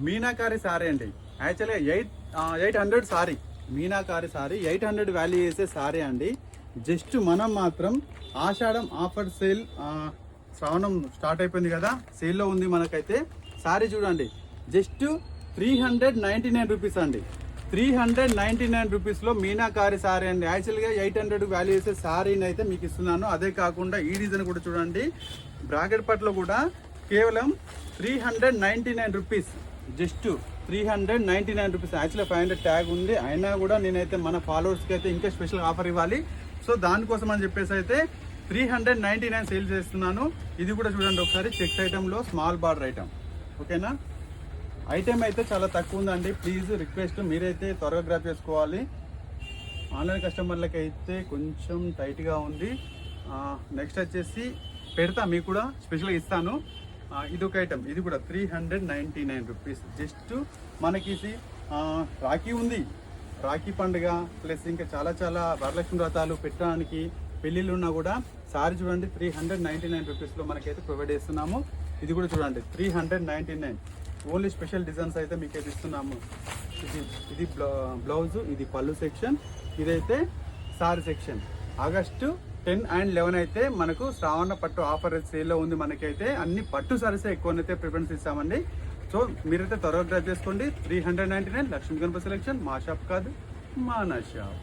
Meenakari sorry అండి. యాక్చువల్గా 800 sorry, meenakari sorry 800 value చేసే సారీ అండి. జస్ట్ మనం మాత్రం ఆషాఢం ఆఫర్ సేల్, శ్రావణం స్టార్ట్ అయిపోయింది కదా, సేల్లో ఉంది మనకైతే. సారీ చూడండి, జస్ట్ 399 రూపీస్ అండి. 399 రూపీస్లో మీనాకారి సారీ అండి. యాక్చువల్గా 800 వాల్యూ చేసే సారీని అయితే మీకు ఇస్తున్నాను. అదే కాకుండా ఈ డిజైన్ కూడా చూడండి, బ్రాకెట్ పట్లో కూడా కేవలం 399 రూపీస్, జస్ట్ 399 రూపీస్. యాక్చువల్గా 500 ట్యాగ్ ఉంది, అయినా కూడా నేనైతే మన ఫాలోవర్స్కి అయితే ఇంకా స్పెషల్ ఆఫర్ ఇవ్వాలి. సో దానికోసం అని చెప్పేసి అయితే 399 సేల్ చేస్తున్నాను. ఇది కూడా చూడండి ఒకసారి, చెక్స్ ఐటెంలో స్మాల్ బార్డర్ ఐటమ్. ఓకేనా, ఐటెం అయితే చాలా తక్కువ ఉందండి. ప్లీజ్ రిక్వెస్ట్, మీరైతే త్వరగా గ్రాప్ చేసుకోవాలి. ఆన్లైన్ కస్టమర్లకి అయితే కొంచెం టైట్గా ఉంది. నెక్స్ట్ వచ్చేసి పెడతా, మీకు కూడా స్పెషల్గా ఇస్తాను. ఇది ఒక ఐటమ్, ఇది కూడా 399 రూపీస్. జస్ట్ మనకి రాఖీ ఉంది, రాఖీ పండుగ ప్లస్ ఇంకా చాలా చాలా వరలక్ష్మి వ్రతాలు పెట్టడానికి, పెళ్ళిళ్ళు ఉన్నా కూడా సారీ చూడండి 399 రూపీస్లో మనకైతే ప్రొవైడ్ చేస్తున్నాము. ఇది కూడా చూడండి 399, ఓన్లీ స్పెషల్ డిజైన్స్ అయితే మీకు అయితే ఇస్తున్నాము. ఇది బ్లౌజు, ఇది పళ్ళు సెక్షన్, ఇదైతే సారీ సెక్షన్. ఆగస్టు 10 and 11 అయితే మనకు శ్రావణ పట్టు ఆఫర్ సేల్లో ఉంది. మనకైతే అన్ని పట్టు సారీసే ఎక్కువనైతే ప్రిఫరెన్స్ ఇస్తామండి. సో మీరైతే త్వరగా గ్రాప్ చేసుకోండి. 399 లక్ష్మీ గణపతి సెలెక్షన్, మా షాప్ కాదు, మన షాప్.